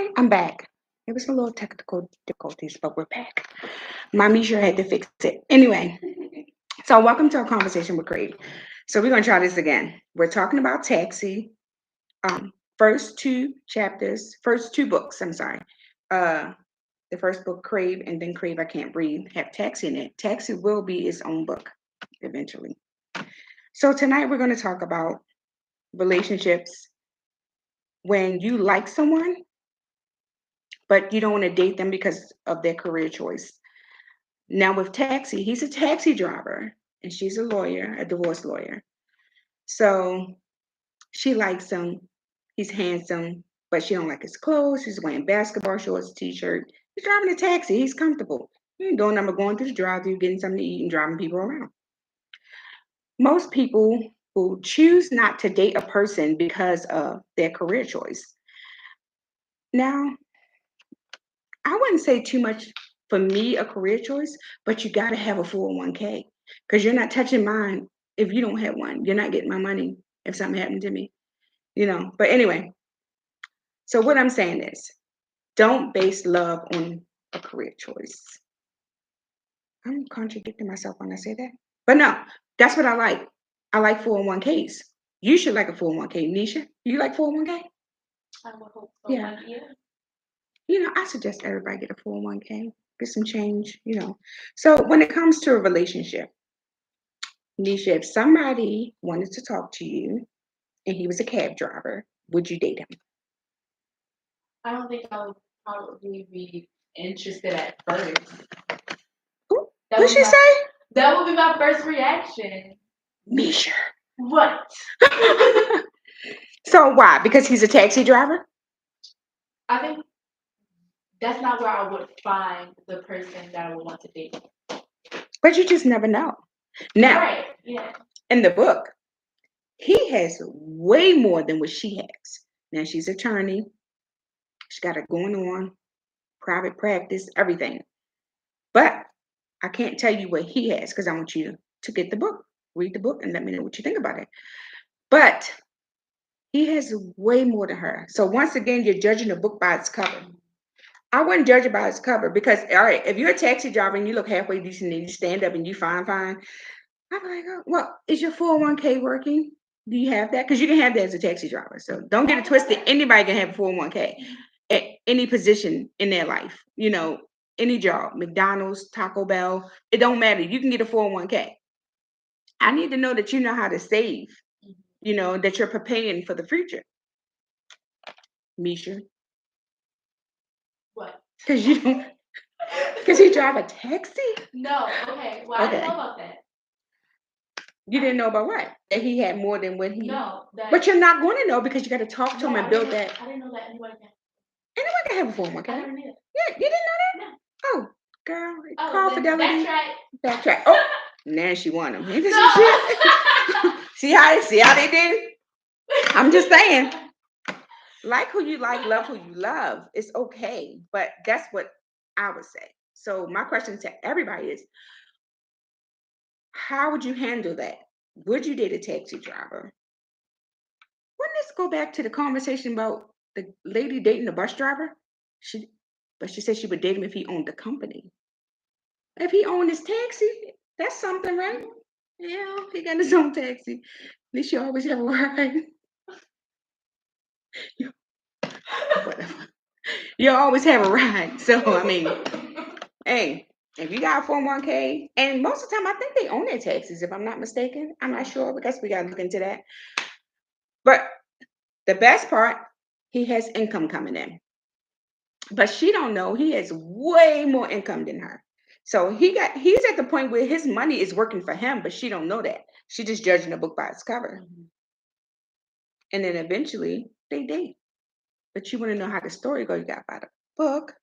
Hi, I'm back. It was a little technical difficulties, but we're back. Mommy sure had to fix it. Anyway, so welcome to our conversation with Krave. So we're gonna try this again. We're talking about Taxi. First two chapters, first two books. I'm sorry. Uh, the first book, Krave, and then Krave, I Can't Breathe, have Taxi in it. Taxi will be its own book eventually. So tonight we're gonna talk about relationships when you like someone, but you don't want to date them because of their career choice. Now with Taxi, he's a taxi driver and she's a lawyer, a divorce lawyer. So she likes him. He's handsome, but she don't like his clothes. He's wearing basketball shorts, t-shirt. He's driving a taxi. He's comfortable. He ain't doing nothing but going through the drive-through, getting something to eat, and driving people around. Most people who choose not to date a person because of their career choice. Now, I wouldn't say too much for me a career choice, but you got to have a 401k because you're not touching mine if you don't have one. You're not getting my money if something happened to me, you know. But anyway, so what I'm saying is don't base love on a career choice. I'm contradicting myself when I say that. But no, that's what I like. I like 401ks. You should like a 401k, Nisha. You like 401k? I would hope so. Yeah. I suggest everybody get a 401k, get some change, So when it comes to a relationship, Nisha, if somebody wanted to talk to you and he was a cab driver, would you date him? I don't think I would probably be interested at first. Ooh, what'd she say? That would be my first reaction. Nisha. What? So why? Because he's a taxi driver? I think that's not where I would find the person that I would want to date. But you just never know. Now, right, yeah. In the book, he has way more than what she has. Now she's an attorney. She's got it going on, private practice, everything. But I can't tell you what he has because I want you to get the book, read the book, and let me know what you think about it. But he has way more than her. So once again, you're judging a book by its cover. I wouldn't judge it by its cover because, all right, if you're a taxi driver and you look halfway decent and you stand up and you fine, I'm like, oh, well, is your 401k working? Do you have that? Because you can have that as a taxi driver. So don't get it twisted. Anybody can have a 401k at any position in their life, any job, McDonald's, Taco Bell, it don't matter. You can get a 401k. I need to know that you know how to save, that you're preparing for the future. Misha. What? Because you don't, because he drive a taxi? No, okay. Well, I didn't know about that. You didn't know about what? That he had more than what he. No. But you're not going to know because you got to talk to him and build that. I didn't know that anyone can. Anyone can have a 401k. I never knew. Yeah, you didn't know that? No. Oh, girl. Call Fidelity. Backtrack. Oh, now she won him. Ain't this No. some shit? see how they did it? I'm just saying. Like who you like, love who you love. It's okay. But that's what I would say. So my question to everybody is, how would you handle that? Would you date a taxi driver? Wouldn't this go back to the conversation about the lady dating the bus driver? But she said she would date him if he owned the company. If he owned his taxi, that's something, right? Yeah, he got his own taxi. At least you always have a ride. Whatever. You always have a ride. So I mean, hey, if you got a 401k, and most of the time I think they own their taxis, if I'm not mistaken. I'm not sure because we gotta look into that. But the best part, he has income coming in. But she don't know he has way more income than her. So he's at the point where his money is working for him, but she don't know that. She just judging the book by its cover. Mm-hmm. And then eventually they date. But you want to know how the story goes, you got to buy the book,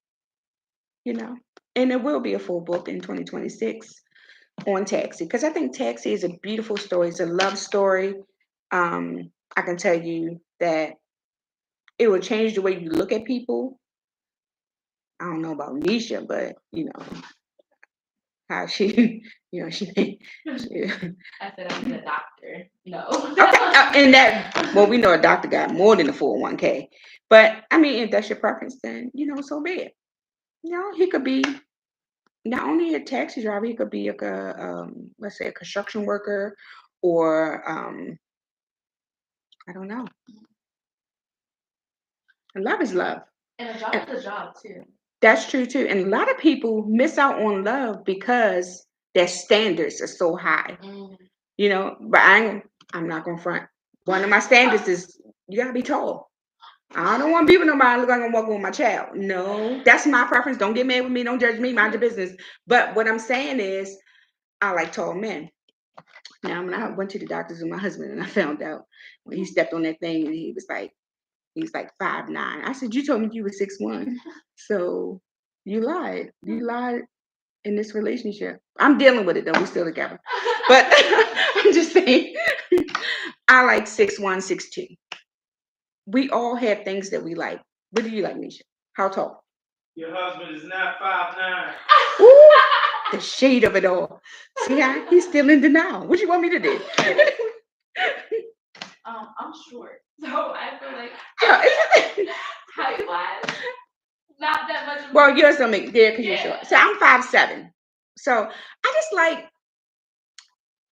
And there will be a full book in 2026 on Taxi. Because I think Taxi is a beautiful story. It's a love story. I can tell you that it will change the way you look at people. I don't know about Nisha, but how she, she I said I need a doctor. No. okay, and that, well, we know a doctor got more than a 401k, but I mean, if that's your preference, then so be it. He could be not only a taxi driver, he could be like let's say a construction worker, or I don't know. And love is love. And a job is a job too. That's true too. And a lot of people miss out on love because their standards are so high. But I'm not gonna front. One of my standards is you gotta be tall. I don't want to be with nobody look like I'm walking with my child. No, that's my preference. Don't get mad with me. Don't judge me. Mind your business. But what I'm saying is, I like tall men. Now, when I went to the doctors with my husband, and I found out when he stepped on that thing, and he's like 5'9". I said, "You told me you were 6'1". So you lied. You lied in this relationship. I'm dealing with it though. We're still together. But I'm just saying, I like 6'1", 6'2". We all have things that we like. What do you like, Nisha? How tall? Your husband is not 5'9". Ooh, the shade of it all. See how he's still in denial. What you want me to do? I'm short, so I feel like height wise, not that much. Well, yours don't make because you're short. So I'm 5'7". So I just like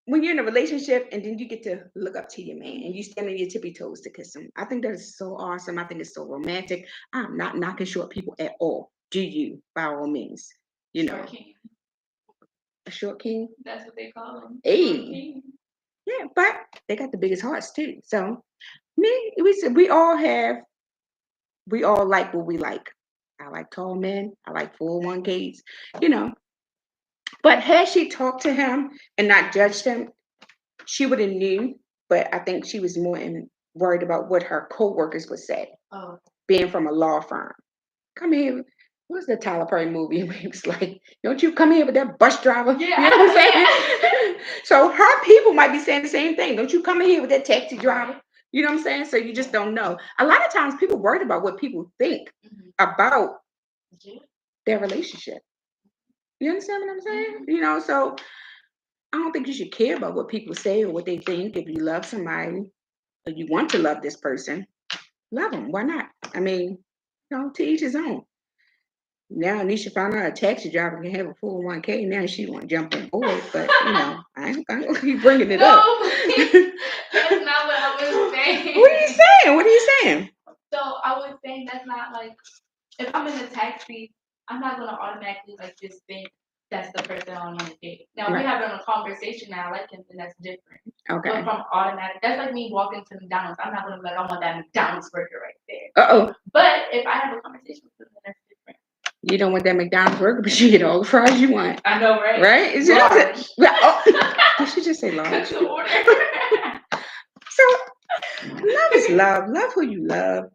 when you're in a relationship and then you get to look up to your man and you stand on your tippy toes to kiss him. I think that is so awesome. I think it's so romantic. I'm not knocking short people at all. Do you, by all means? Short king. A short king. That's what they call him. Hey. Yeah, but they got the biggest hearts too. So we said we all like what we like. I like tall men. I like 401ks. But had she talked to him and not judged him, she would have knew. But I think she was more worried about what her coworkers would say. Oh. Being from a law firm, come here. What's the Tyler Perry movie where he was like, "Don't you come here with that bus driver?" Yeah. You know what I'm saying? So her people might be saying the same thing. Don't you come in here with that taxi driver? You know what I'm saying? So you just don't know. A lot of times people worried about what people think about their relationship. You understand what I'm saying? So I don't think you should care about what people say or what they think. If you love somebody or you want to love this person, love them. Why not? I mean, to each his own. Now Nisha found out a taxi driver can have a 401k. Now she want to jump on board, but I ain't gonna keep bringing it up. That's not what I was saying. What are you saying? What are you saying? So I was saying that's not like if I'm in a taxi, I'm not gonna automatically like just think that's the person I want to date. Now if we're having a conversation and I like him, then that's different. Okay. But from automatic, that's like me walking to McDonald's. I'm not gonna be like, I want that McDonald's burger right there. But if I have a conversation with him, then that's different. You don't want that McDonald's burger, but you get all the fries you want. I know, right? Right? It's large. Did she just say large? The order. So love is love. Love who you love.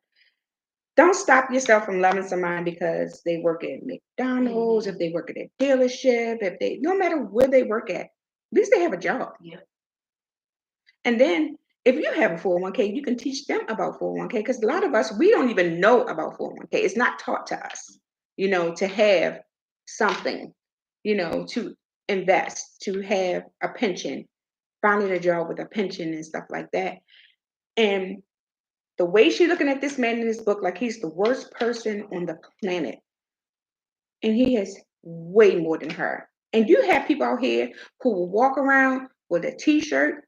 Don't stop yourself from loving somebody because they work at McDonald's, if they work at a dealership, no matter where they work at least they have a job. Yep. And then if you have a 401k, you can teach them about 401k because a lot of us, we don't even know about 401k. It's not taught to us, to have something, to invest, to have a pension, finding a job with a pension and stuff like that. And the way she's looking at this man in this book, like he's the worst person on the planet. And he has way more than her. And you have people out here who will walk around with a t-shirt,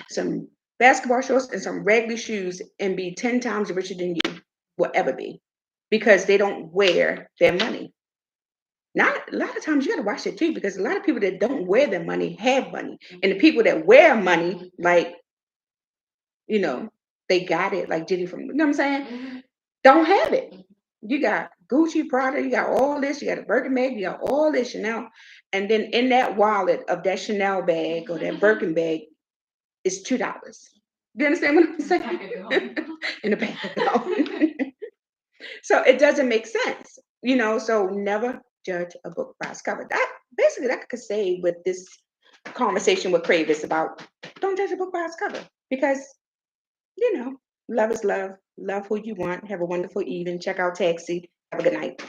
some basketball shorts, and some regular shoes and be 10 times richer than you will ever be because they don't wear their money. Not a lot of times you got to watch it too because a lot of people that don't wear their money have money. And the people that wear money, like, they got it, like Jenny from, you know what I'm saying? Don't have it. You got Gucci, Prada, you got all this, you got a Birkin bag, you got all this Chanel. And then in that wallet of that Chanel bag or that Birkin bag is $2. Do you understand what I'm saying? In the bag. So it doesn't make sense, so never judge a book by its cover. That I could say with this conversation with Krave is about don't judge a book by its cover because love is love. Love who you want. Have a wonderful evening. Check out Taxi. Have a good night.